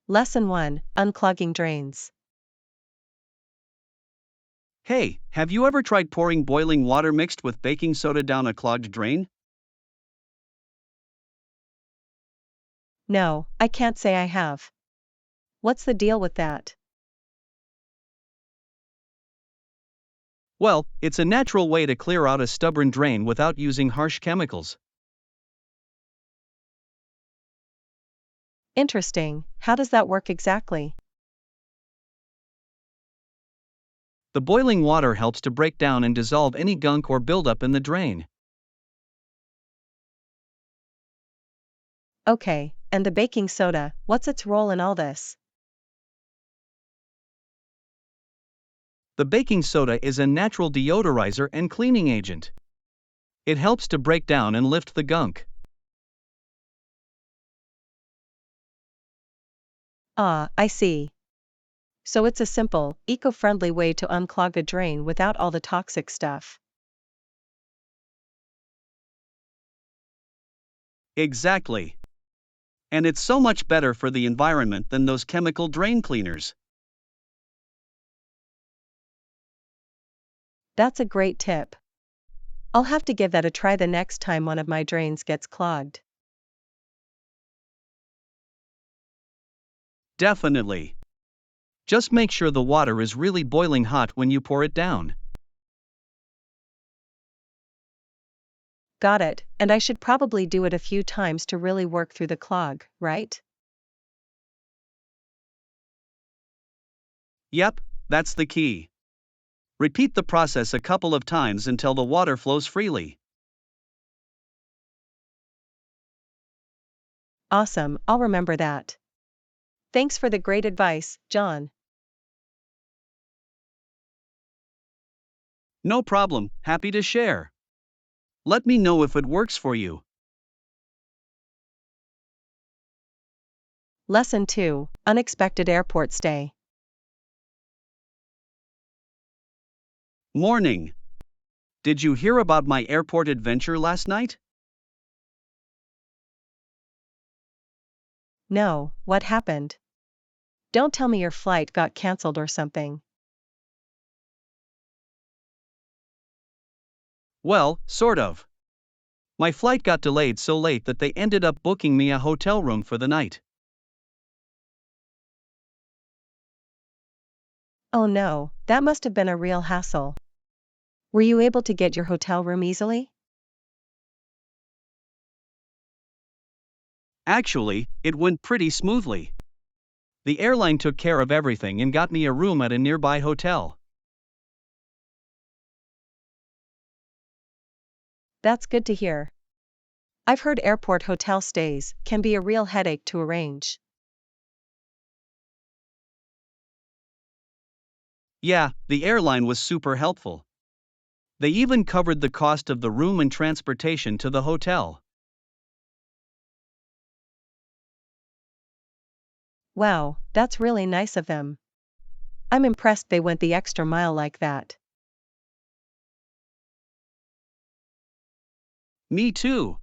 Lesson 1, Unclogging Drains. Hey, have you ever tried pouring boiling water mixed with baking soda down a clogged drain? No, I can't say I have. What's the deal with that? Well, it's a natural way to clear out a stubborn drain without using harsh chemicals. Interesting, how does that work exactly? The boiling water helps to break down and dissolve any gunk or buildup in the drain. Okay, and the baking soda, what's its role in all this? The baking soda is a natural deodorizer and cleaning agent. It helps to break down and lift the gunk. Ah, I see. So it's a simple, eco-friendly way to unclog a drain without all the toxic stuff. Exactly. And it's so much better for the environment than those chemical drain cleaners. That's a great tip. I'll have to give that a try the next time one of my drains gets clogged. Definitely. Just make sure the water is really boiling hot when you pour it down. Got it, and I should probably do it a few times to really work through the clog, right? Yep, that's the key. Repeat the process a couple of times until the water flows freely. Awesome, I'll remember that. Thanks for the great advice, John. No problem, happy to share. Let me know if it works for you. Lesson 2, Unexpected Airport Stay. Morning. Did you hear about my airport adventure last night? No, what happened? Don't tell me your flight got cancelled or something. Well, sort of. My flight got delayed so late that they ended up booking me a hotel room for the night. Oh no, that must have been a real hassle. Were you able to get your hotel room easily? Actually, it went pretty smoothly. The airline took care of everything and got me a room at a nearby hotel. That's good to hear. I've heard airport hotel stays can be a real headache to arrange. Yeah, the airline was super helpful. They even covered the cost of the room and transportation to the hotel. Wow, that's really nice of them. I'm impressed they went the extra mile like that. Me too.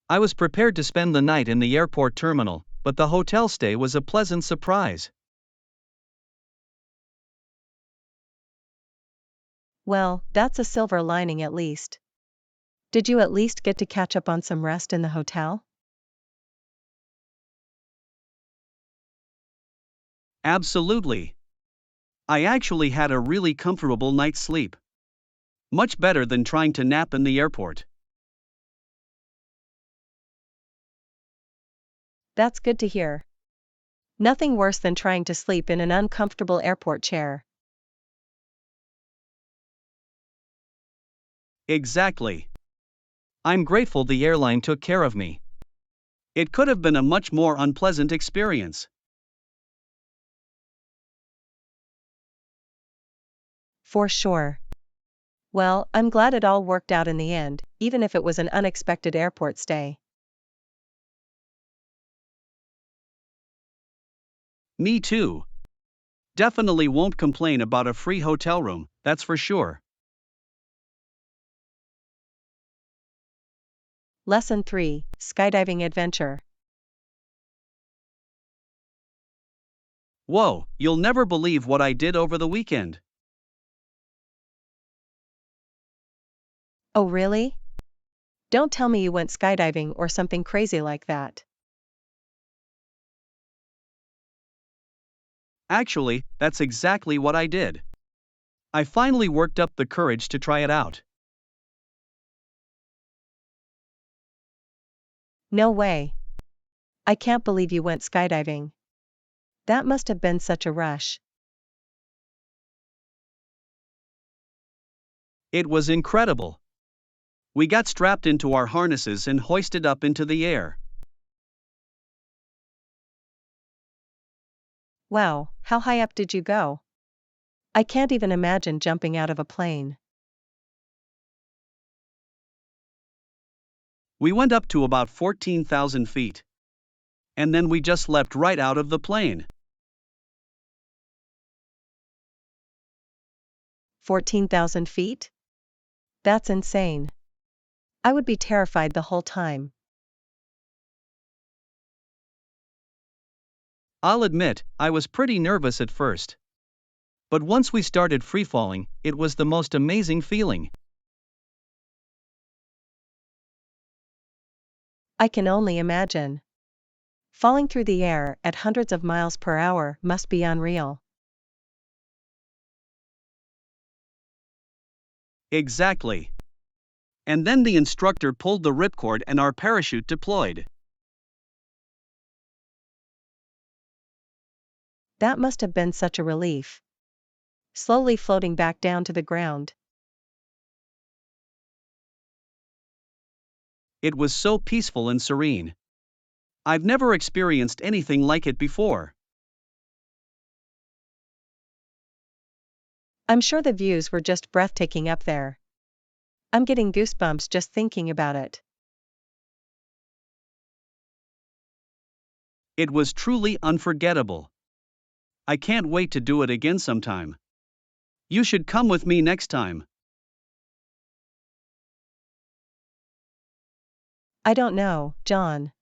I was prepared to spend the night in the airport terminal, but the hotel stay was a pleasant surprise. Well, that's a silver lining at least. Did you at least get to catch up on some rest in the hotel? Absolutely. I actually had a really comfortable night's sleep. Much better than trying to nap in the airport. That's good to hear. Nothing worse than trying to sleep in an uncomfortable airport chair. Exactly. I'm grateful the airline took care of me. It could have been a much more unpleasant experience. For sure. Well, I'm glad it all worked out in the end, even if it was an unexpected airport stay. Me too. Definitely won't complain about a free hotel room, that's for sure. Lesson 3, Skydiving Adventure. Whoa, you'll never believe what I did over the weekend. Oh, really? Don't tell me you went skydiving or something crazy like that. Actually, that's exactly what I did. I finally worked up the courage to try it out. No way. I can't believe you went skydiving. That must have been such a rush. It was incredible. We got strapped into our harnesses and hoisted up into the air. Wow, how high up did you go? I can't even imagine jumping out of a plane. We went up to about 14,000 feet. And then we just leapt right out of the plane. 14,000 feet? That's insane. I would be terrified the whole time. I'll admit, I was pretty nervous at first. But once we started freefalling, it was the most amazing feeling. I can only imagine. Falling through the air at hundreds of miles per hour must be unreal. Exactly. And then the instructor pulled the ripcord and our parachute deployed. That must have been such a relief. Slowly floating back down to the ground. It was so peaceful and serene. I've never experienced anything like it before. I'm sure the views were just breathtaking up there. I'm getting goosebumps just thinking about it. It was truly unforgettable. I can't wait to do it again sometime. You should come with me next time. I don't know, John.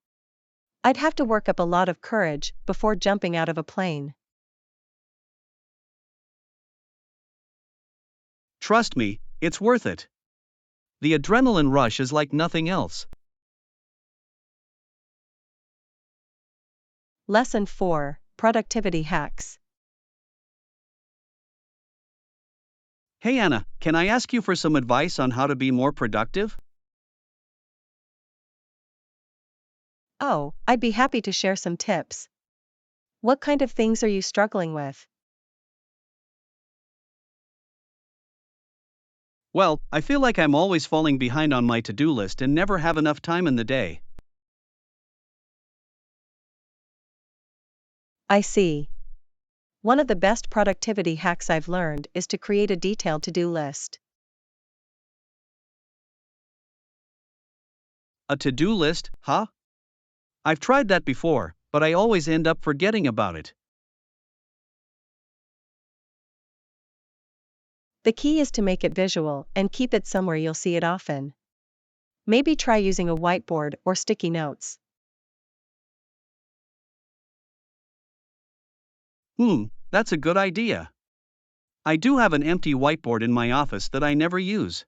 I'd have to work up a lot of courage before jumping out of a plane. Trust me, it's worth it. The adrenaline rush is like nothing else. Lesson 4: Productivity Hacks. Hey Anna, can I ask you for some advice on how to be more productive? Oh, I'd be happy to share some tips. What kind of things are you struggling with? Well, I feel like I'm always falling behind on my to-do list and never have enough time in the day. I see. One of the best productivity hacks I've learned is to create a detailed to-do list. A to-do list, huh? I've tried that before, but I always end up forgetting about it. The key is to make it visual and keep it somewhere you'll see it often. Maybe try using a whiteboard or sticky notes. That's a good idea. I do have an empty whiteboard in my office that I never use.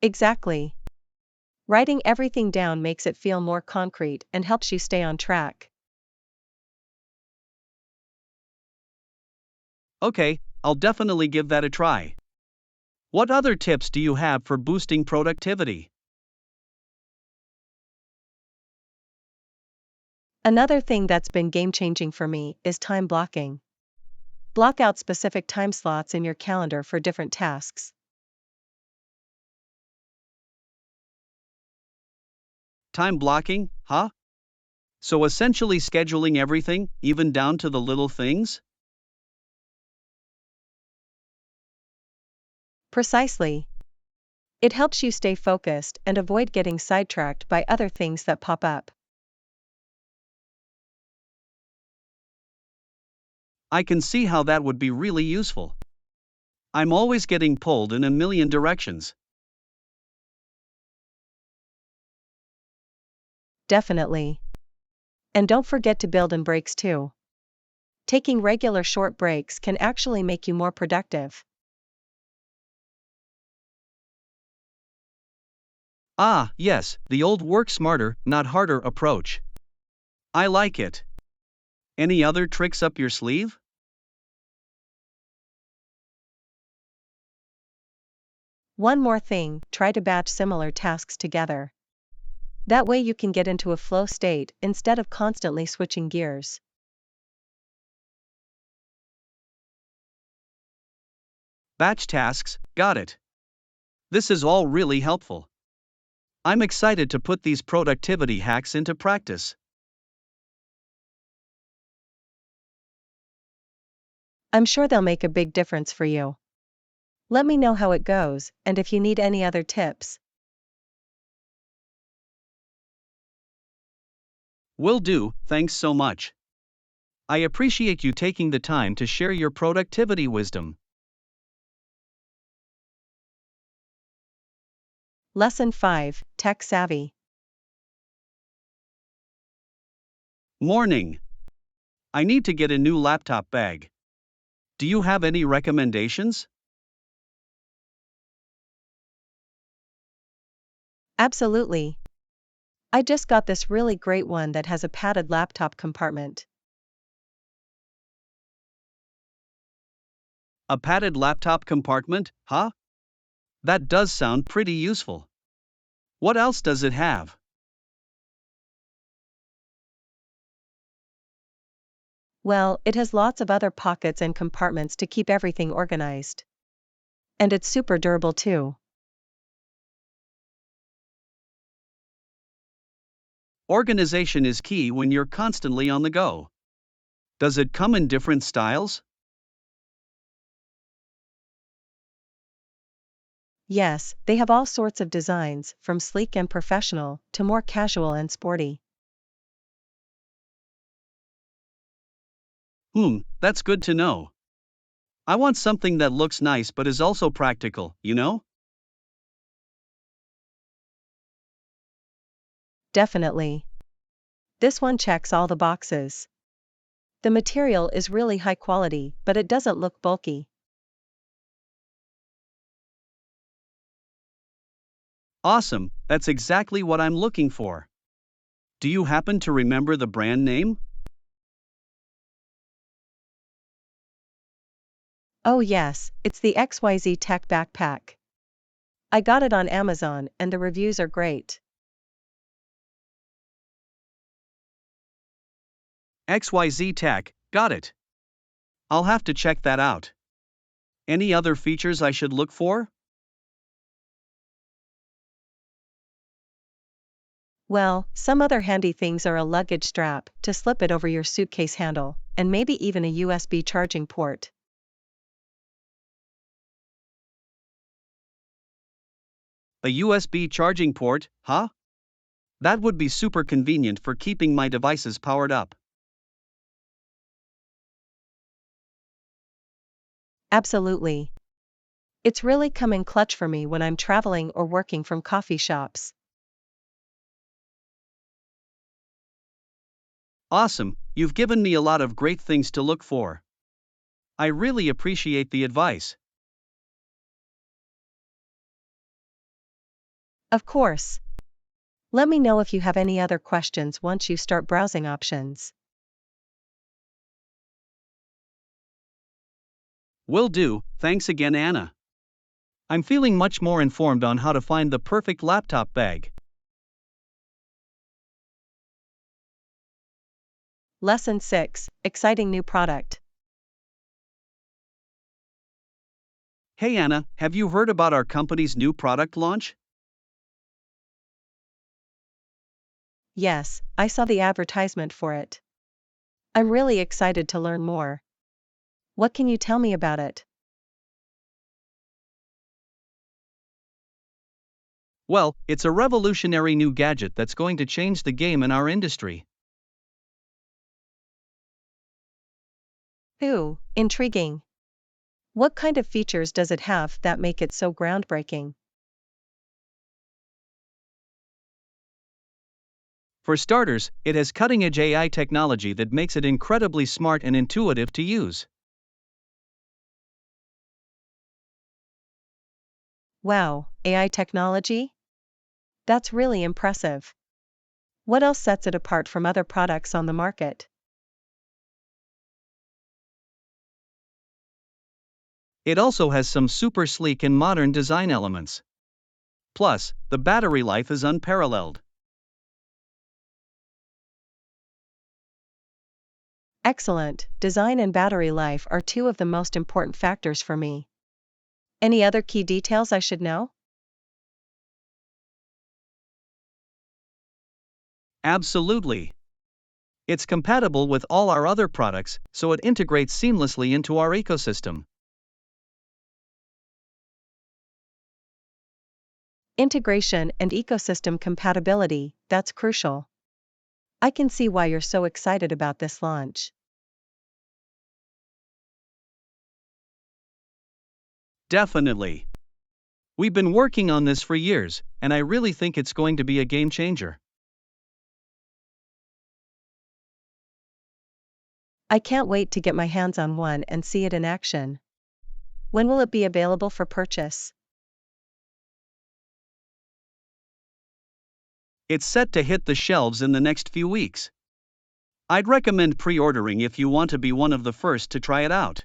Exactly. Writing everything down makes it feel more concrete and helps you stay on track. Okay, I'll definitely give that a try. What other tips do you have for boosting productivity? Another thing that's been game-changing for me is time blocking. Block out specific time slots in your calendar for different tasks. Time blocking, huh? So essentially scheduling everything, even down to the little things? Precisely. It helps you stay focused and avoid getting sidetracked by other things that pop up. I can see how that would be really useful. I'm always getting pulled in a million directions. Definitely. And don't forget to build in breaks too. Taking regular short breaks can actually make you more productive. Ah, yes, the old work smarter, not harder approach. I like it. Any other tricks up your sleeve? One more thing, try to batch similar tasks together. That way you can get into a flow state instead of constantly switching gears. Batch tasks, got it. This is all really helpful. I'm excited to put these productivity hacks into practice. I'm sure they'll make a big difference for you. Let me know how it goes, and if you need any other tips. Will do, thanks so much. I appreciate you taking the time to share your productivity wisdom. Lesson 5, Tech Savvy. Morning. I need to get a new laptop bag. Do you have any recommendations? Absolutely. I just got this really great one that has a padded laptop compartment. A padded laptop compartment, huh? That does sound pretty useful. What else does it have? Well, it has lots of other pockets and compartments to keep everything organized. And it's super durable too. Organization is key when you're constantly on the go. Does it come in different styles? Yes, they have all sorts of designs, from sleek and professional to more casual and sporty. That's good to know. I want something that looks nice but is also practical, you know? Definitely. This one checks all the boxes. The material is really high quality, but it doesn't look bulky. Awesome, that's exactly what I'm looking for. Do you happen to remember the brand name? Oh yes, it's the XYZ Tech backpack. I got it on Amazon and the reviews are great. XYZ Tech, got it. I'll have to check that out. Any other features I should look for? Well, some other handy things are a luggage strap to slip it over your suitcase handle, and maybe even a USB charging port. A USB charging port, huh? That would be super convenient for keeping my devices powered up. Absolutely. It's really come in clutch for me when I'm traveling or working from coffee shops. Awesome, you've given me a lot of great things to look for. I really appreciate the advice. Of course. Let me know if you have any other questions once you start browsing options. Will do, thanks again, Anna. I'm feeling much more informed on how to find the perfect laptop bag. Lesson 6, Exciting New Product. Hey Anna, have you heard about our company's new product launch? Yes, I saw the advertisement for it. I'm really excited to learn more. What can you tell me about it? Well, it's a revolutionary new gadget that's going to change the game in our industry. Ooh, intriguing. What kind of features does it have that make it so groundbreaking? For starters, it has cutting-edge AI technology that makes it incredibly smart and intuitive to use. Wow, AI technology? That's really impressive. What else sets it apart from other products on the market? It also has some super sleek and modern design elements. Plus, the battery life is unparalleled. Excellent, design and battery life are two of the most important factors for me. Any other key details I should know? Absolutely. It's compatible with all our other products, so it integrates seamlessly into our ecosystem. Integration and ecosystem compatibility, that's crucial. I can see why you're so excited about this launch. Definitely. We've been working on this for years, and I really think it's going to be a game changer. I can't wait to get my hands on one and see it in action. When will it be available for purchase? It's set to hit the shelves in the next few weeks. I'd recommend pre-ordering if you want to be one of the first to try it out.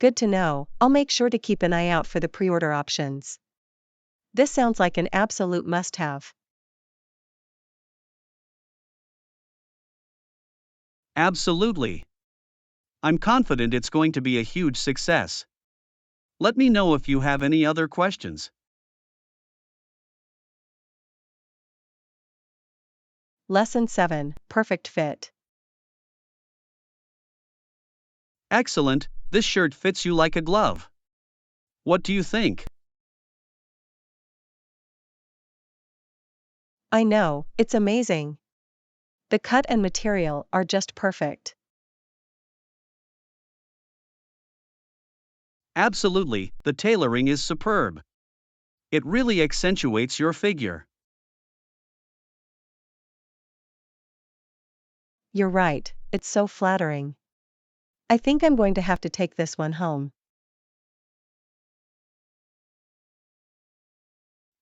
Good to know, I'll make sure to keep an eye out for the pre-order options. This sounds like an absolute must-have. Absolutely. I'm confident it's going to be a huge success. Let me know if you have any other questions. Lesson 7, Perfect Fit. Excellent, this shirt fits you like a glove. What do you think? I know, it's amazing. The cut and material are just perfect. Absolutely, the tailoring is superb. It really accentuates your figure. You're right, it's so flattering. I think I'm going to have to take this one home.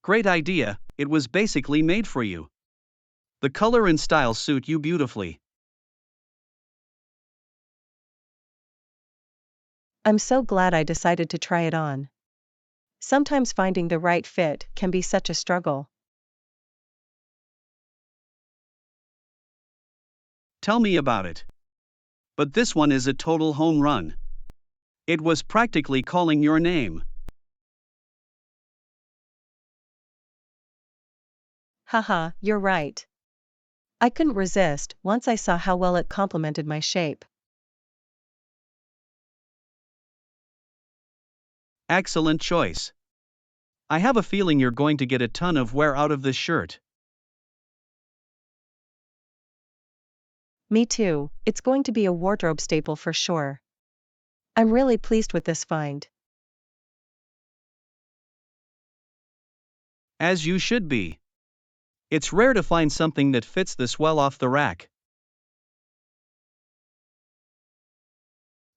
Great idea, it was basically made for you. The color and style suit you beautifully. I'm so glad I decided to try it on. Sometimes finding the right fit can be such a struggle. Tell me about it. But this one is a total home run. It was practically calling your name. Haha, you're right. I couldn't resist once I saw how well it complemented my shape. Excellent choice. I have a feeling you're going to get a ton of wear out of this shirt. Me too, it's going to be a wardrobe staple for sure. I'm really pleased with this find. As you should be. It's rare to find something that fits this well off the rack.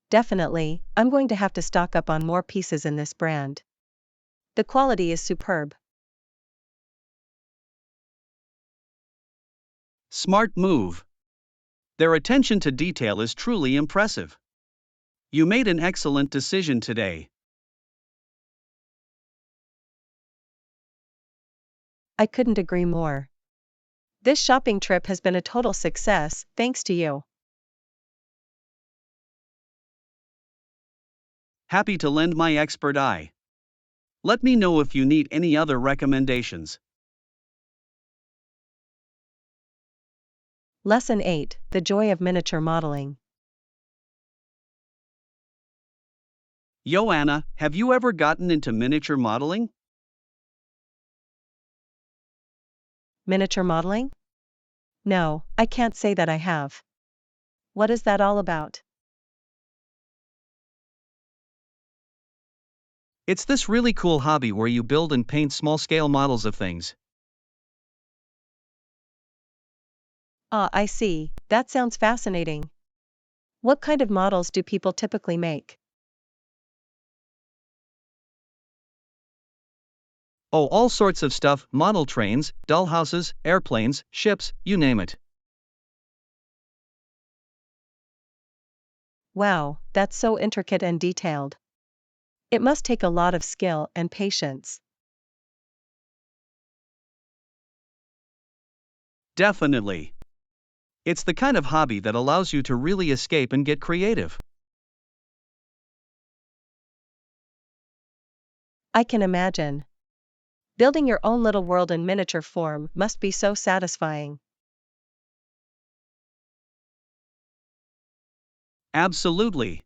Definitely, I'm going to have to stock up on more pieces in this brand. The quality is superb. Smart move. Their attention to detail is truly impressive. You made an excellent decision today. I couldn't agree more. This shopping trip has been a total success, thanks to you. Happy to lend my expert eye. Let me know if you need any other recommendations. Lesson 8, The Joy of Miniature Modeling. Yo Anna, have you ever gotten into miniature modeling? Miniature modeling? No, I can't say that I have. What is that all about? It's this really cool hobby where you build and paint small scale models of things. Ah, I see. That sounds fascinating. What kind of models do people typically make? Oh, all sorts of stuff: model trains, dollhouses, airplanes, ships, you name it. Wow, that's so intricate and detailed. It must take a lot of skill and patience. Definitely. It's the kind of hobby that allows you to really escape and get creative. I can imagine. Building your own little world in miniature form must be so satisfying. Absolutely.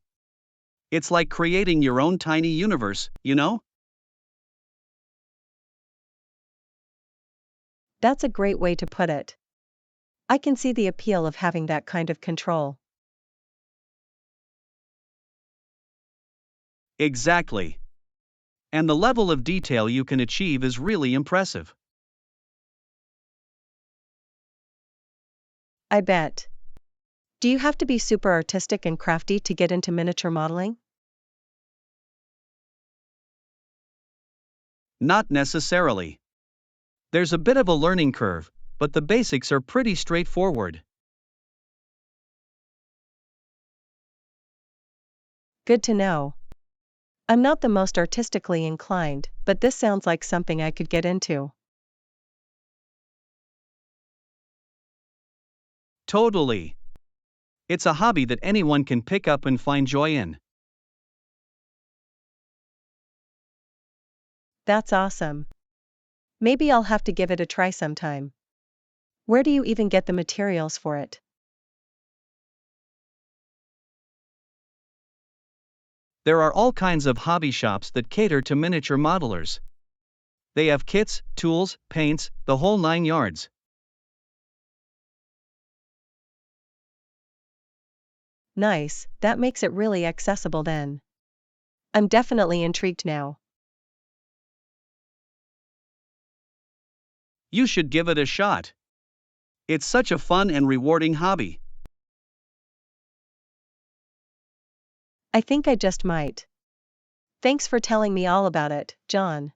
It's like creating your own tiny universe, you know? That's a great way to put it. I can see the appeal of having that kind of control. Exactly. And the level of detail you can achieve is really impressive. I bet. Do you have to be super artistic and crafty to get into miniature modeling? Not necessarily. There's a bit of a learning curve, but the basics are pretty straightforward. Good to know. I'm not the most artistically inclined, but this sounds like something I could get into. Totally. It's a hobby that anyone can pick up and find joy in. That's awesome. Maybe I'll have to give it a try sometime. Where do you even get the materials for it? There are all kinds of hobby shops that cater to miniature modelers. They have kits, tools, paints, the whole nine yards. Nice, that makes it really accessible then. I'm definitely intrigued now. You should give it a shot. It's such a fun and rewarding hobby. I think I just might. Thanks for telling me all about it, John.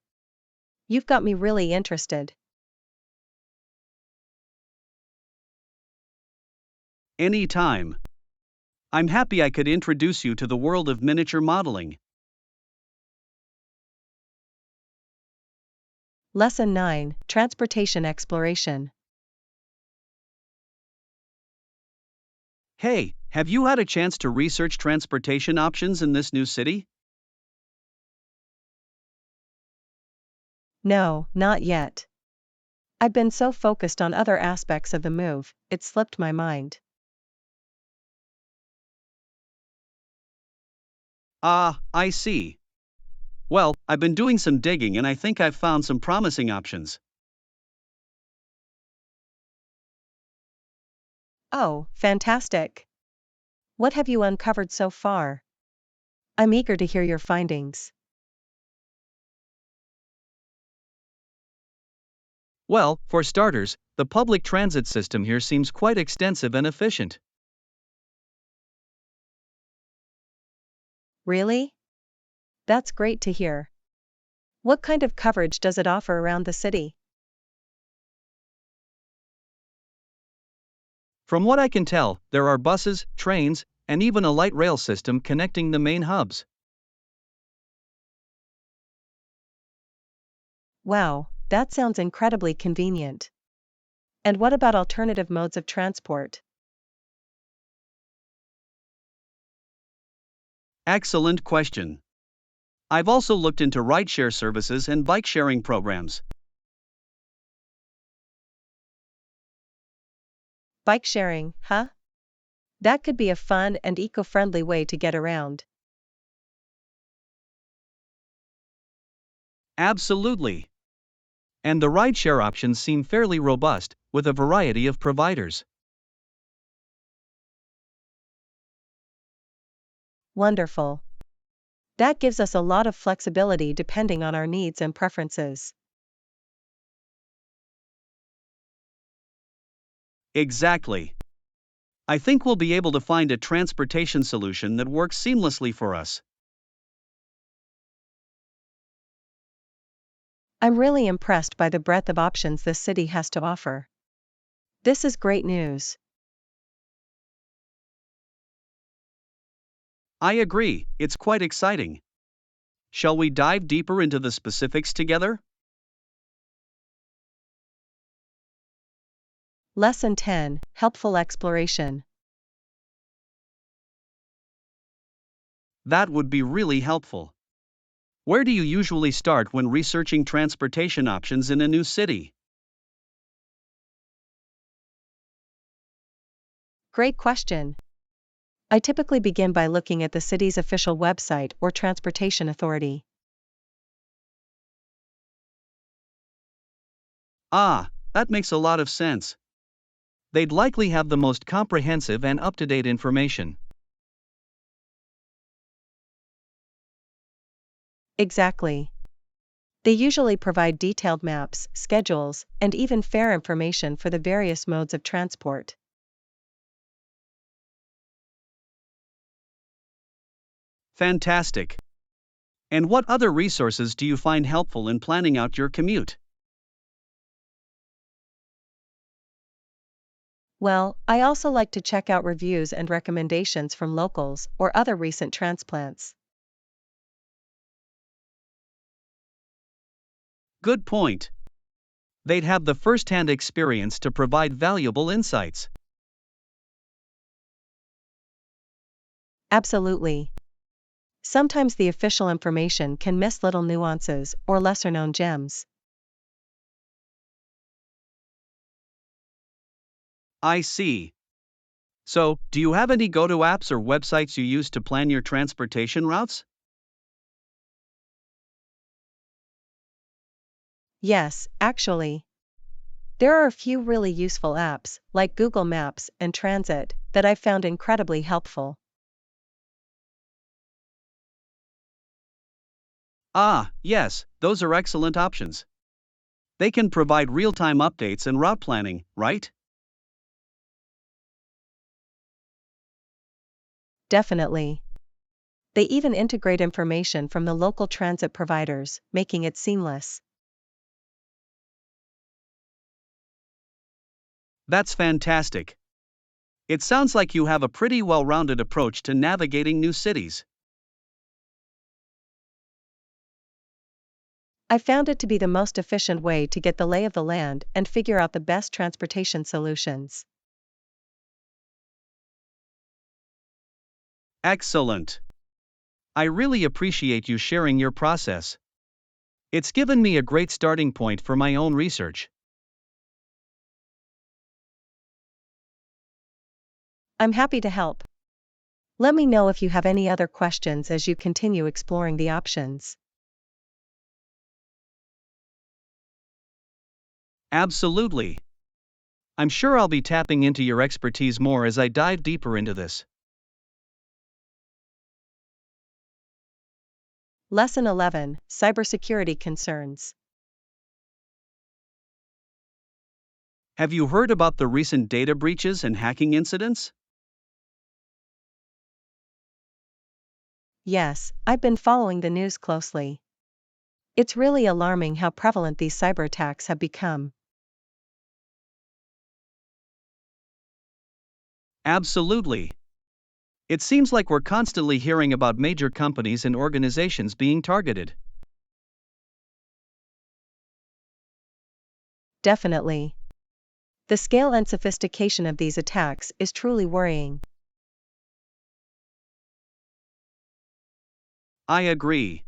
You've got me really interested. Anytime. I'm happy I could introduce you to the world of miniature modeling. Lesson 9, Transportation Exploration. Hey, have you had a chance to research transportation options in this new city? No, not yet. I've been so focused on other aspects of the move, it slipped my mind. Ah, I see. Well, I've been doing some digging and I think I've found some promising options. Oh, fantastic. What have you uncovered so far? I'm eager to hear your findings. Well, for starters, the public transit system here seems quite extensive and efficient. Really? That's great to hear. What kind of coverage does it offer around the city? From what I can tell, there are buses, trains, and even a light rail system connecting the main hubs. Wow, that sounds incredibly convenient. And what about alternative modes of transport? Excellent question. I've also looked into rideshare services and bike sharing programs. Bike sharing, huh? That could be a fun and eco-friendly way to get around. Absolutely. And the rideshare options seem fairly robust, with a variety of providers. Wonderful. That gives us a lot of flexibility depending on our needs and preferences. Exactly. I think we'll be able to find a transportation solution that works seamlessly for us. I'm really impressed by the breadth of options this city has to offer. This is great news. I agree, it's quite exciting. Shall we dive deeper into the specifics together? Lesson 10: Helpful Exploration. That would be really helpful. Where do you usually start when researching transportation options in a new city? Great question. I typically begin by looking at the city's official website or transportation authority. Ah, that makes a lot of sense. They'd likely have the most comprehensive and up-to-date information. Exactly. They usually provide detailed maps, schedules, and even fare information for the various modes of transport. Fantastic. And what other resources do you find helpful in planning out your commute? Well, I also like to check out reviews and recommendations from locals or other recent transplants. Good point. They'd have the first-hand experience to provide valuable insights. Absolutely. Sometimes the official information can miss little nuances or lesser known gems. I see. So, do you have any go-to apps or websites you use to plan your transportation routes? Yes, actually. There are a few really useful apps, like Google Maps and Transit, that I've found incredibly helpful. Ah, yes, those are excellent options. They can provide real-time updates and route planning, right? Definitely. They even integrate information from the local transit providers, making it seamless. That's fantastic. It sounds like you have a pretty well-rounded approach to navigating new cities. I found it to be the most efficient way to get the lay of the land and figure out the best transportation solutions. Excellent. I really appreciate you sharing your process. It's given me a great starting point for my own research. I'm happy to help. Let me know if you have any other questions as you continue exploring the options. Absolutely. I'm sure I'll be tapping into your expertise more as I dive deeper into this. Lesson 11: Cybersecurity Concerns. Have you heard about the recent data breaches and hacking incidents? Yes, I've been following the news closely. It's really alarming how prevalent these cyber attacks have become. Absolutely. It seems like we're constantly hearing about major companies and organizations being targeted. Definitely. The scale and sophistication of these attacks is truly worrying. I agree.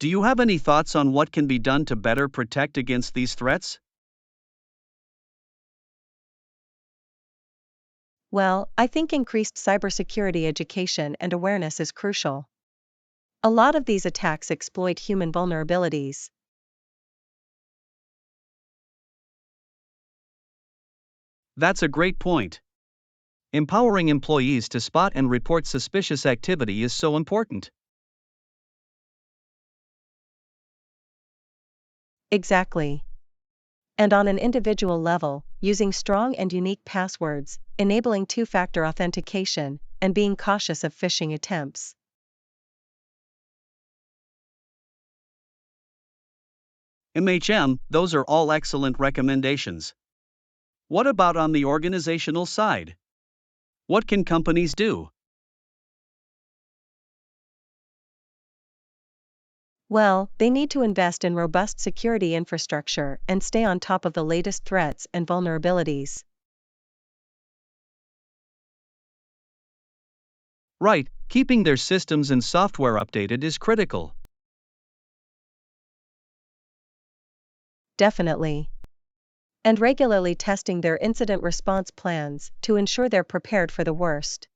Do you have any thoughts on what can be done to better protect against these threats? Well, I think increased cybersecurity education and awareness is crucial. A lot of these attacks exploit human vulnerabilities. That's a great point. Empowering employees to spot and report suspicious activity is so important. Exactly. And on an individual level, using strong and unique passwords, enabling two-factor authentication, and being cautious of phishing attempts. those are all excellent recommendations. What about on the organizational side? What can companies do? Well, they need to invest in robust security infrastructure and stay on top of the latest threats and vulnerabilities. Right, keeping their systems and software updated is critical. Definitely. And regularly testing their incident response plans to ensure they're prepared for the worst.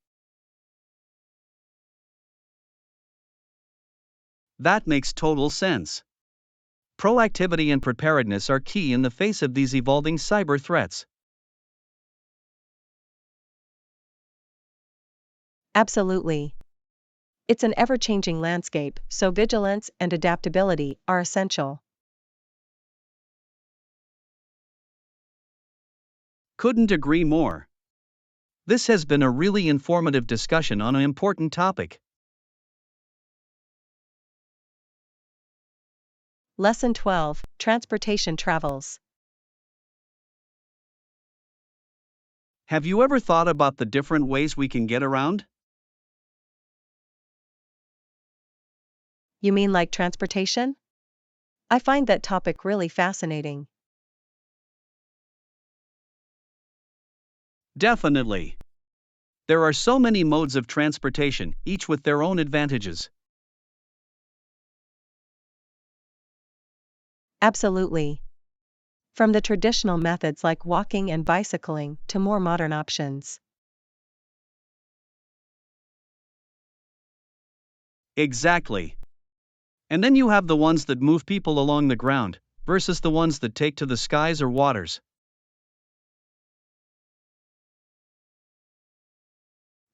That makes total sense. Proactivity and preparedness are key in the face of these evolving cyber threats. Absolutely. It's an ever-changing landscape, so vigilance and adaptability are essential. Couldn't agree more. This has been a really informative discussion on an important topic. Lesson 12, Transportation Travels. Have you ever thought about the different ways we can get around? You mean like transportation? I find that topic really fascinating. Definitely. There are so many modes of transportation, each with their own advantages. Absolutely. From the traditional methods like walking and bicycling to more modern options. Exactly. And then you have the ones that move people along the ground, versus the ones that take to the skies or waters.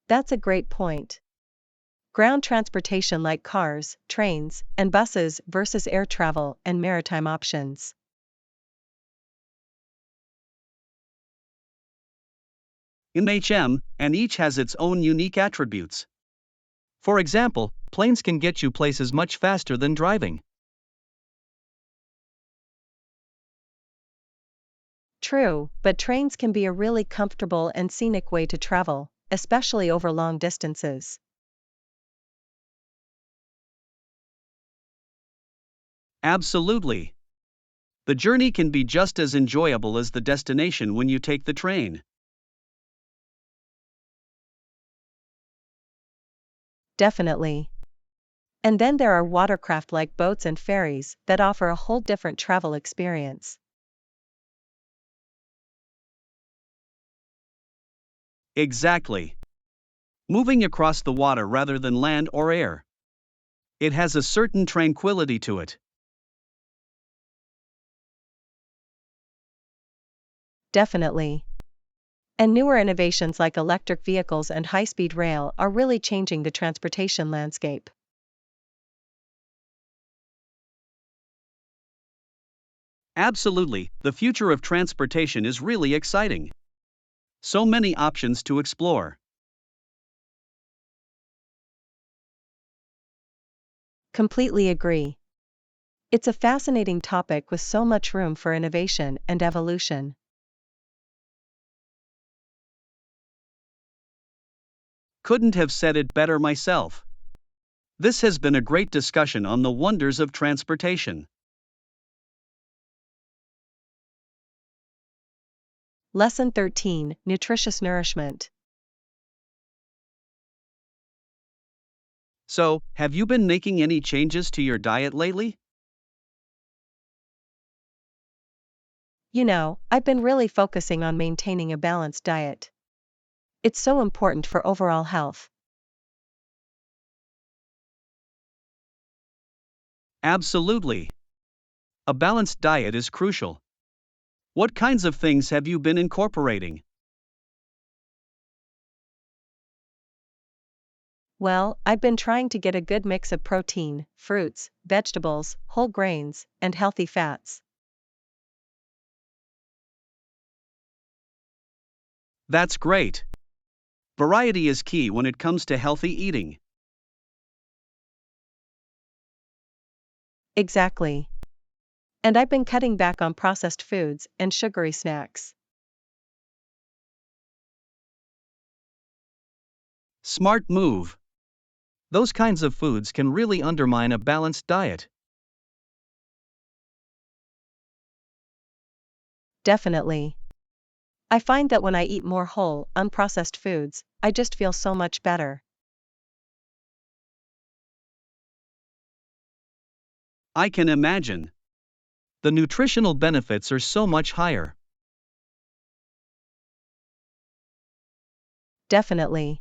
That's a great point. Ground transportation like cars, trains, and buses versus air travel and maritime options. In and each has its own unique attributes. For example, planes can get you places much faster than driving. True, but trains can be a really comfortable and scenic way to travel, especially over long distances. Absolutely. The journey can be just as enjoyable as the destination when you take the train. Definitely. And then there are watercraft like boats and ferries that offer a whole different travel experience. Exactly. Moving across the water rather than land or air. It has a certain tranquility to it. Definitely. And newer innovations like electric vehicles and high-speed rail are really changing the transportation landscape. Absolutely, the future of transportation is really exciting. So many options to explore. Completely agree. It's a fascinating topic with so much room for innovation and evolution. Couldn't have said it better myself. This has been a great discussion on the wonders of transportation. Lesson 13, Nutritious Nourishment. So, have you been making any changes to your diet lately? I've been really focusing on maintaining a balanced diet. It's so important for overall health. Absolutely. A balanced diet is crucial. What kinds of things have you been incorporating? Well, I've been trying to get a good mix of protein, fruits, vegetables, whole grains, and healthy fats. That's great. Variety is key when it comes to healthy eating. Exactly. And I've been cutting back on processed foods and sugary snacks. Smart move. Those kinds of foods can really undermine a balanced diet. Definitely. I find that when I eat more whole, unprocessed foods, I just feel so much better. I can imagine. The nutritional benefits are so much higher. Definitely.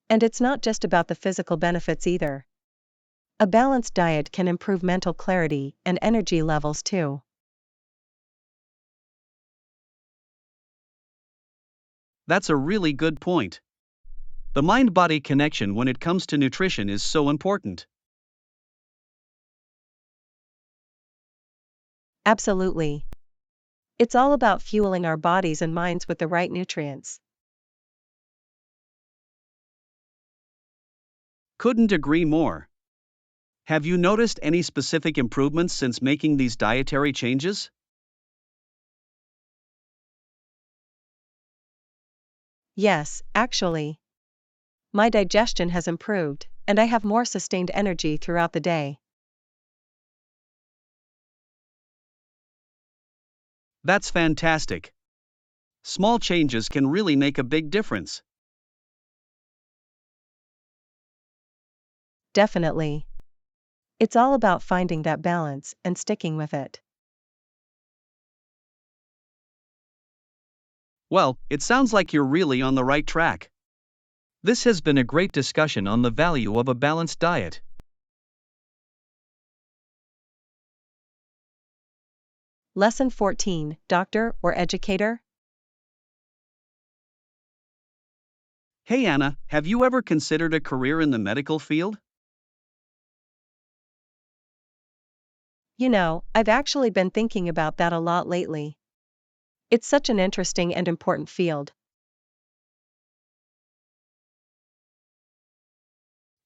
And it's not just about the physical benefits either. A balanced diet can improve mental clarity and energy levels too. That's a really good point. The mind body connection when it comes to nutrition is so important. Absolutely. It's all about fueling our bodies and minds with the right nutrients. Couldn't agree more. Have you noticed any specific improvements since making these dietary changes? Yes, actually. My digestion has improved, and I have more sustained energy throughout the day. That's fantastic. Small changes can really make a big difference. Definitely. It's all about finding that balance and sticking with it. Well, it sounds like you're really on the right track. This has been a great discussion on the value of a balanced diet. Lesson 14, Doctor or Educator? Hey Anna, have you ever considered a career in the medical field? I've actually been thinking about that a lot lately. It's such an interesting and important field.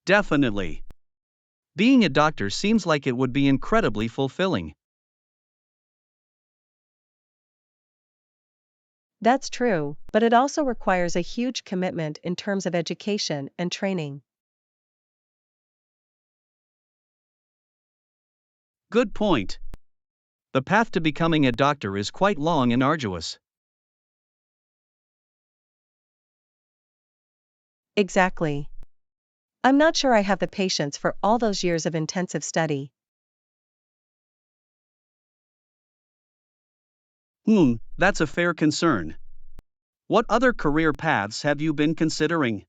Definitely. Being a doctor seems like it would be incredibly fulfilling. That's true, but it also requires a huge commitment in terms of education and training. Good point. The path to becoming a doctor is quite long and arduous. Exactly. I'm not sure I have the patience for all those years of intensive study. That's a fair concern. What other career paths have you been considering?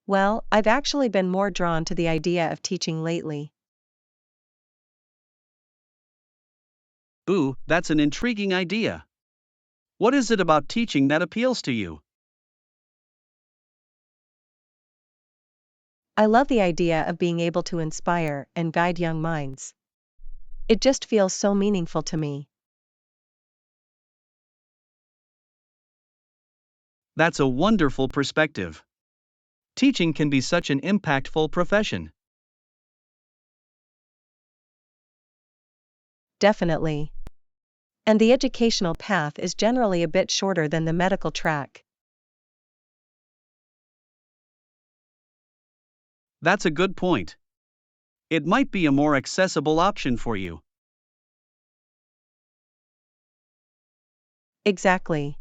Well, I've actually been more drawn to the idea of teaching lately. Ooh, that's an intriguing idea. What is it about teaching that appeals to you? I love the idea of being able to inspire and guide young minds. It just feels so meaningful to me. That's a wonderful perspective. Teaching can be such an impactful profession. Definitely. And the educational path is generally a bit shorter than the medical track. That's a good point. It might be a more accessible option for you. Exactly.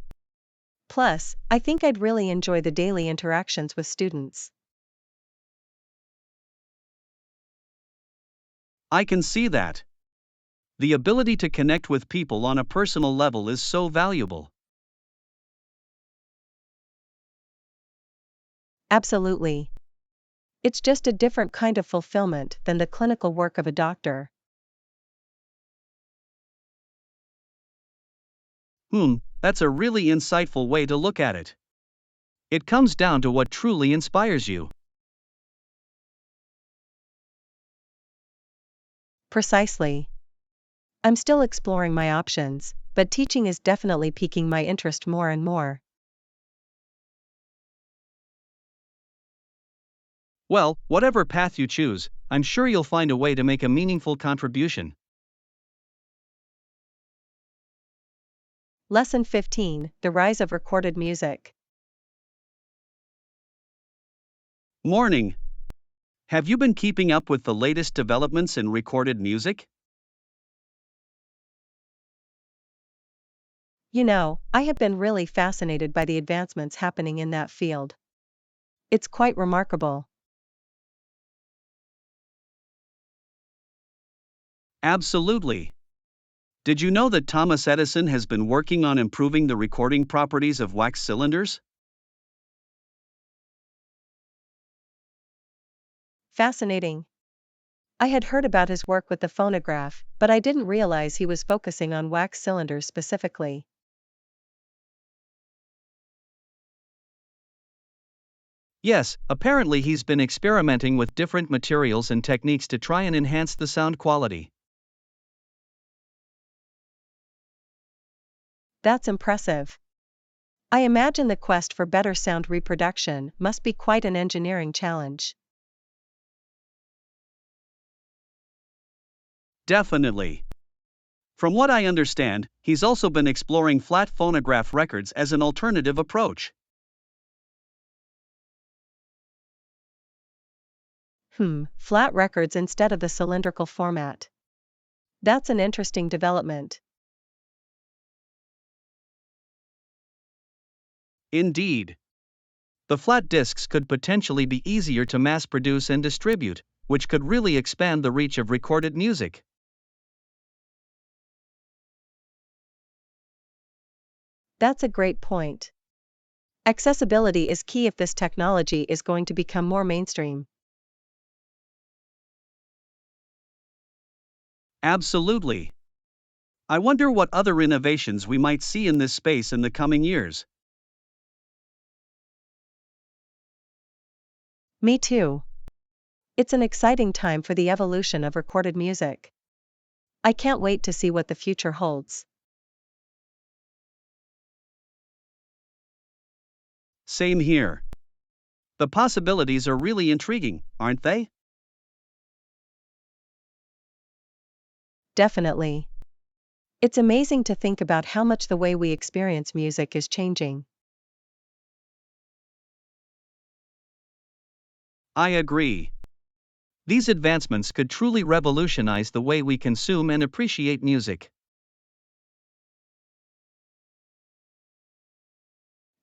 Plus, I think I'd really enjoy the daily interactions with students. I can see that. The ability to connect with people on a personal level is so valuable. Absolutely. It's just a different kind of fulfillment than the clinical work of a doctor. That's a really insightful way to look at it. It comes down to what truly inspires you. Precisely. I'm still exploring my options, but teaching is definitely piquing my interest more and more. Well, whatever path you choose, I'm sure you'll find a way to make a meaningful contribution. Lesson 15: The Rise of Recorded Music. Morning. Have you been keeping up with the latest developments in recorded music? I have been really fascinated by the advancements happening in that field. It's quite remarkable. Absolutely. Did you know that Thomas Edison has been working on improving the recording properties of wax cylinders? Fascinating. I had heard about his work with the phonograph, but I didn't realize he was focusing on wax cylinders specifically. Yes, apparently he's been experimenting with different materials and techniques to try and enhance the sound quality. That's impressive. I imagine the quest for better sound reproduction must be quite an engineering challenge. Definitely. From what I understand, he's also been exploring flat phonograph records as an alternative approach. Flat records instead of the cylindrical format. That's an interesting development. Indeed. The flat discs could potentially be easier to mass produce and distribute, which could really expand the reach of recorded music. That's a great point. Accessibility is key if this technology is going to become more mainstream. Absolutely. I wonder what other innovations we might see in this space in the coming years. Me too. It's an exciting time for the evolution of recorded music. I can't wait to see what the future holds. Same here. The possibilities are really intriguing, aren't they? Definitely. It's amazing to think about how much the way we experience music is changing. I agree. These advancements could truly revolutionize the way we consume and appreciate music.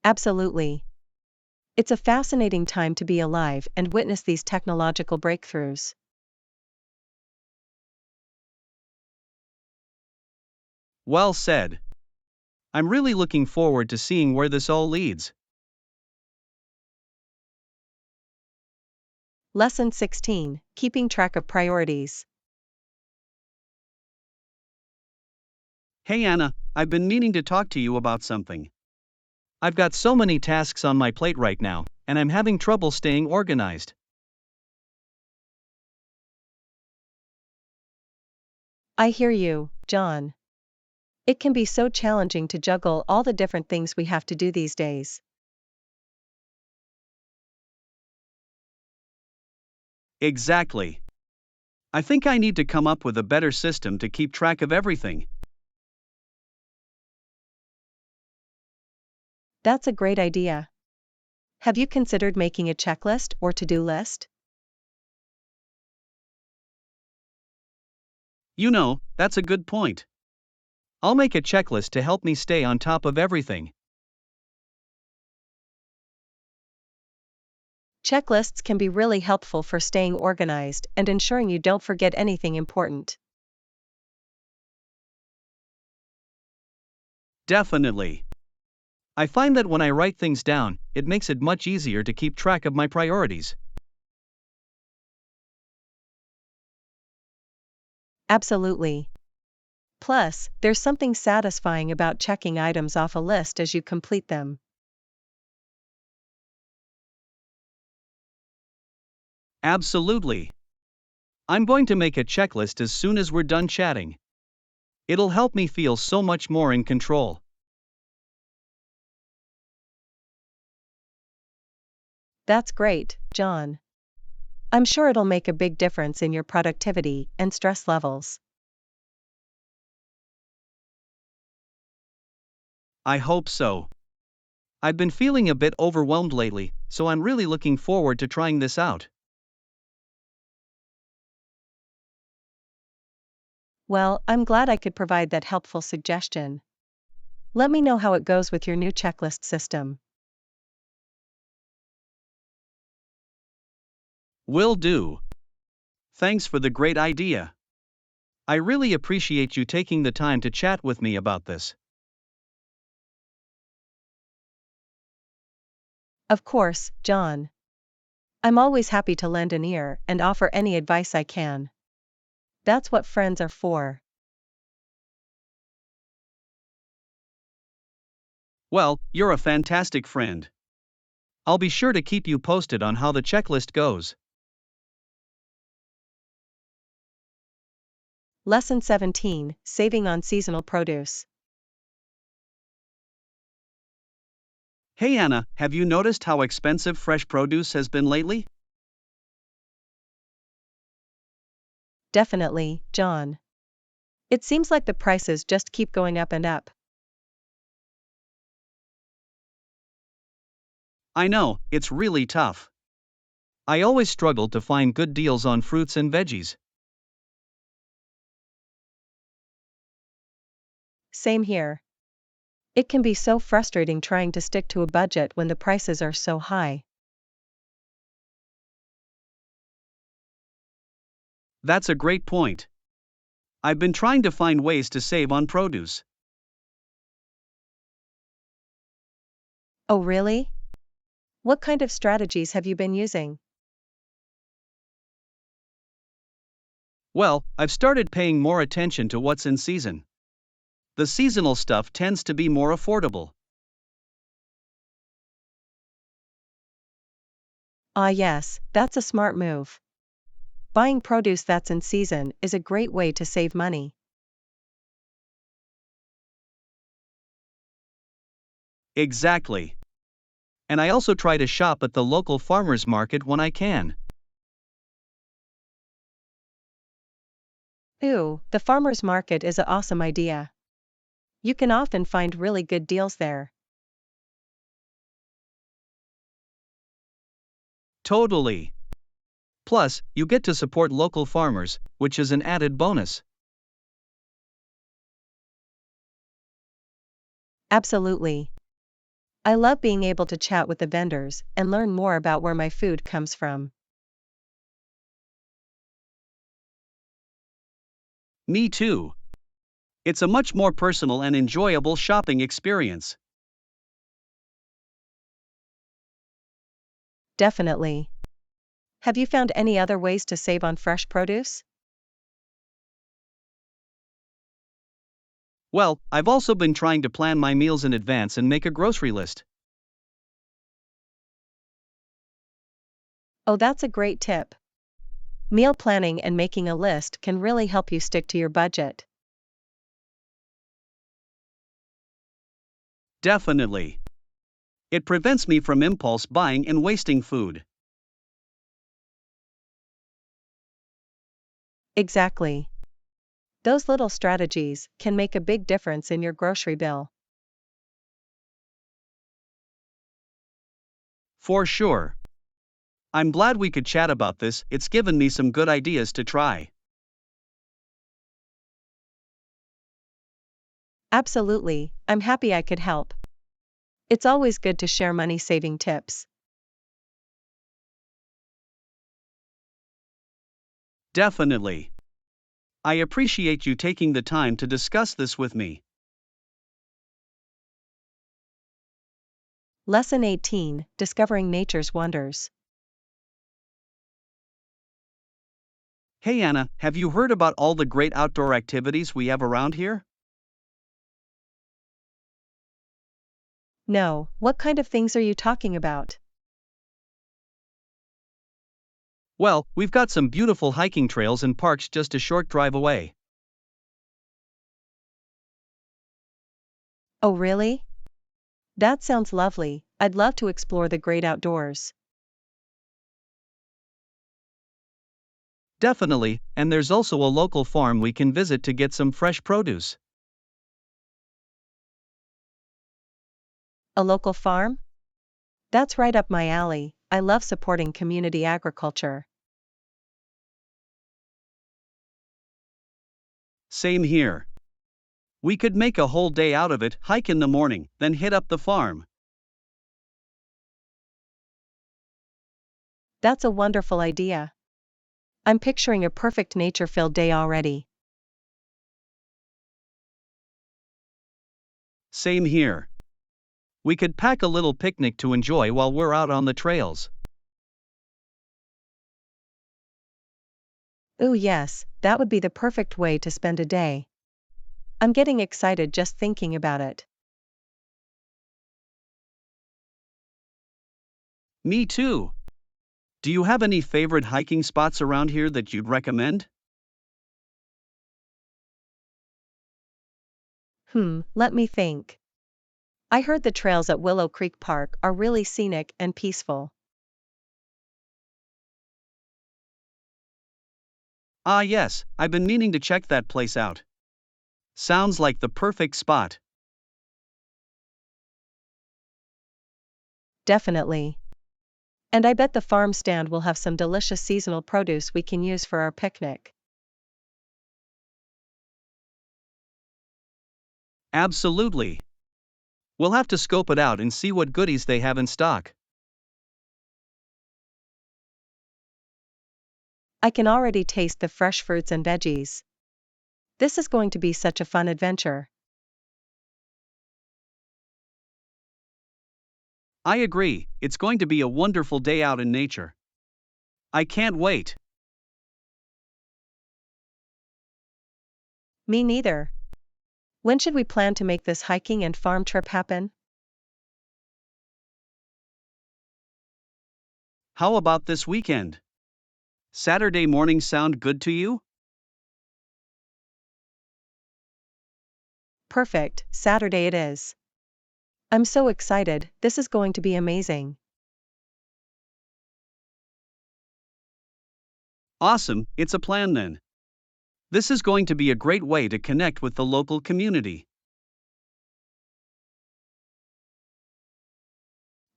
Absolutely. It's a fascinating time to be alive and witness these technological breakthroughs. Well said. I'm really looking forward to seeing where this all leads. Lesson 16: Keeping Track of Priorities. Hey Anna, I've been meaning to talk to you about something. I've got so many tasks on my plate right now, and I'm having trouble staying organized. I hear you, John. It can be so challenging to juggle all the different things we have to do these days. Exactly. I think I need to come up with a better system to keep track of everything. That's a great idea. Have you considered making a checklist or to-do list? That's a good point. I'll make a checklist to help me stay on top of everything. Checklists can be really helpful for staying organized and ensuring you don't forget anything important. Definitely. I find that when I write things down, it makes it much easier to keep track of my priorities. Absolutely. Plus, there's something satisfying about checking items off a list as you complete them. Absolutely. I'm going to make a checklist as soon as we're done chatting. It'll help me feel so much more in control. That's great, John. I'm sure it'll make a big difference in your productivity and stress levels. I hope so. I've been feeling a bit overwhelmed lately, so I'm really looking forward to trying this out. Well, I'm glad I could provide that helpful suggestion. Let me know how it goes with your new checklist system. Will do. Thanks for the great idea. I really appreciate you taking the time to chat with me about this. Of course, John. I'm always happy to lend an ear and offer any advice I can. That's what friends are for. Well, you're a fantastic friend. I'll be sure to keep you posted on how the checklist goes. Lesson 17, Saving on Seasonal Produce. Hey Anna, have you noticed how expensive fresh produce has been lately? Definitely, John. It seems like the prices just keep going up and up. I know, it's really tough. I always struggle to find good deals on fruits and veggies. Same here. It can be so frustrating trying to stick to a budget when the prices are so high. That's a great point. I've been trying to find ways to save on produce. Oh, really? What kind of strategies have you been using? Well, I've started paying more attention to what's in season. The seasonal stuff tends to be more affordable. Ah, yes, that's a smart move. Buying produce that's in season is a great way to save money. Exactly. And I also try to shop at the local farmers market when I can. Ooh, the farmer's market is an awesome idea. You can often find really good deals there. Totally. Plus, you get to support local farmers, which is an added bonus. Absolutely. I love being able to chat with the vendors and learn more about where my food comes from. Me too. It's a much more personal and enjoyable shopping experience. Definitely. Have you found any other ways to save on fresh produce? Well, I've also been trying to plan my meals in advance and make a grocery list. Oh, that's a great tip. Meal planning and making a list can really help you stick to your budget. Definitely. It prevents me from impulse buying and wasting food. Exactly. Those little strategies can make a big difference in your grocery bill. For sure. I'm glad we could chat about this, it's given me some good ideas to try. Absolutely, I'm happy I could help. It's always good to share money saving tips. Definitely. I appreciate you taking the time to discuss this with me. Lesson 18, Discovering Nature's Wonders. Hey Anna, have you heard about all the great outdoor activities we have around here? No, what kind of things are you talking about? Well, we've got some beautiful hiking trails and parks just a short drive away. Oh, really? That sounds lovely. I'd love to explore the great outdoors. Definitely, and there's also a local farm we can visit to get some fresh produce. A local farm? That's right up my alley. I love supporting community agriculture. Same here. We could make a whole day out of it, hike in the morning, then hit up the farm. That's a wonderful idea. I'm picturing a perfect nature-filled day already. Same here. We could pack a little picnic to enjoy while we're out on the trails. Ooh, yes, that would be the perfect way to spend a day. I'm getting excited just thinking about it. Me too. Do you have any favorite hiking spots around here that you'd recommend? Let me think. I heard the trails at Willow Creek Park are really scenic and peaceful. Ah, yes, I've been meaning to check that place out. Sounds like the perfect spot. Definitely. And I bet the farm stand will have some delicious seasonal produce we can use for our picnic. Absolutely. We'll have to scope it out and see what goodies they have in stock. I can already taste the fresh fruits and veggies. This is going to be such a fun adventure. I agree, it's going to be a wonderful day out in nature. I can't wait. Me neither. When should we plan to make this hiking and farm trip happen? How about this weekend? Saturday mornings sound good to you? Perfect, Saturday it is. I'm so excited, this is going to be amazing. Awesome, it's a plan then. This is going to be a great way to connect with the local community.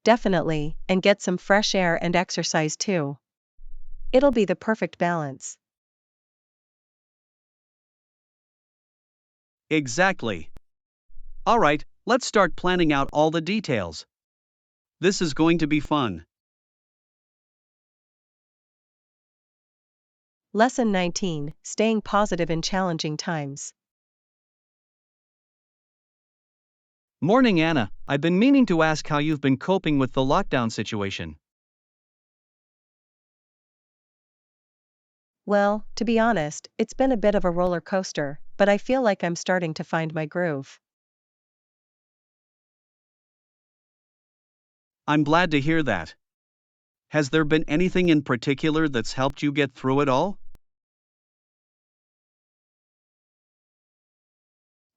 Definitely, and get some fresh air and exercise too. It'll be the perfect balance. Exactly. Alright, let's start planning out all the details. This is going to be fun. Lesson 19, Staying Positive in Challenging Times. Morning, Anna. I've been meaning to ask how you've been coping with the lockdown situation. Well, to be honest, it's been a bit of a roller coaster, but I feel like I'm starting to find my groove. I'm glad to hear that. Has there been anything in particular that's helped you get through it all?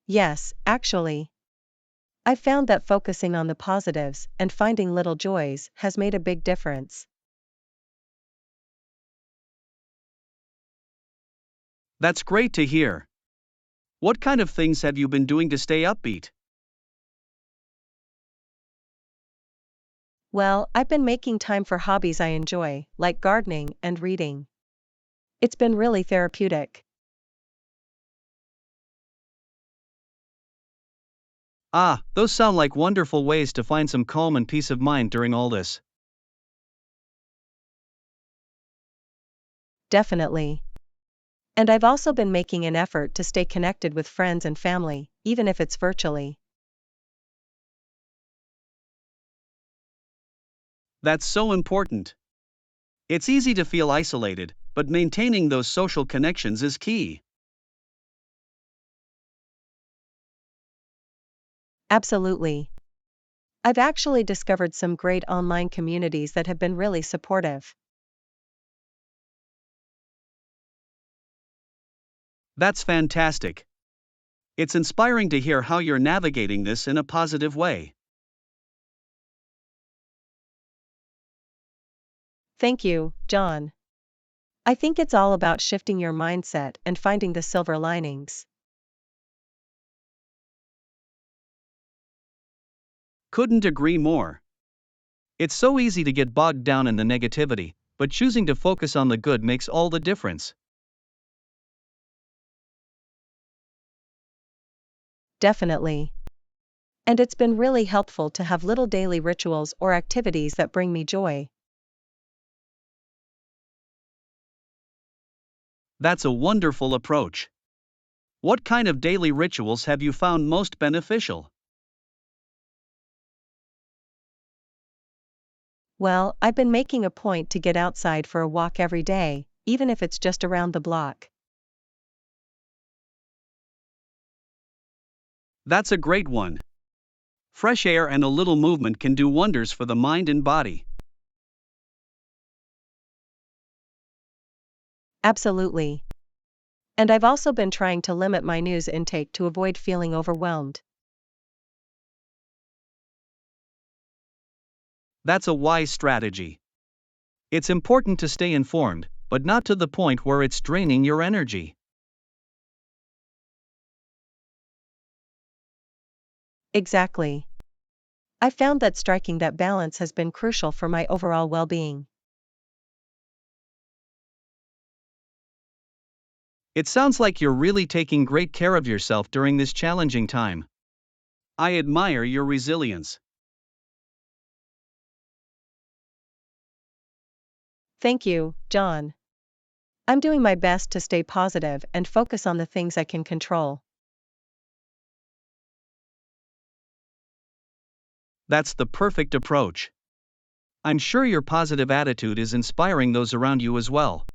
Yes, actually. I've found that focusing on the positives and finding little joys has made a big difference. That's great to hear. What kind of things have you been doing to stay upbeat? Well, I've been making time for hobbies I enjoy, like gardening and reading. It's been really therapeutic. Ah, those sound like wonderful ways to find some calm and peace of mind during all this. Definitely. And I've also been making an effort to stay connected with friends and family, even if it's virtually. That's so important. It's easy to feel isolated, but maintaining those social connections is key. Absolutely. I've actually discovered some great online communities that have been really supportive. That's fantastic. It's inspiring to hear how you're navigating this in a positive way. Thank you, John. I think it's all about shifting your mindset and finding the silver linings. Couldn't agree more. It's so easy to get bogged down in the negativity, but choosing to focus on the good makes all the difference. Definitely. And it's been really helpful to have little daily rituals or activities that bring me joy. That's a wonderful approach. What kind of daily rituals have you found most beneficial? Well, I've been making a point to get outside for a walk every day, even if it's just around the block. That's a great one. Fresh air and a little movement can do wonders for the mind and body. Absolutely. And I've also been trying to limit my news intake to avoid feeling overwhelmed. That's a wise strategy. It's important to stay informed, but not to the point where it's draining your energy. Exactly. I found that striking that balance has been crucial for my overall well-being. It sounds like you're really taking great care of yourself during this challenging time. I admire your resilience. Thank you, John. I'm doing my best to stay positive and focus on the things I can control. That's the perfect approach. I'm sure your positive attitude is inspiring those around you as well.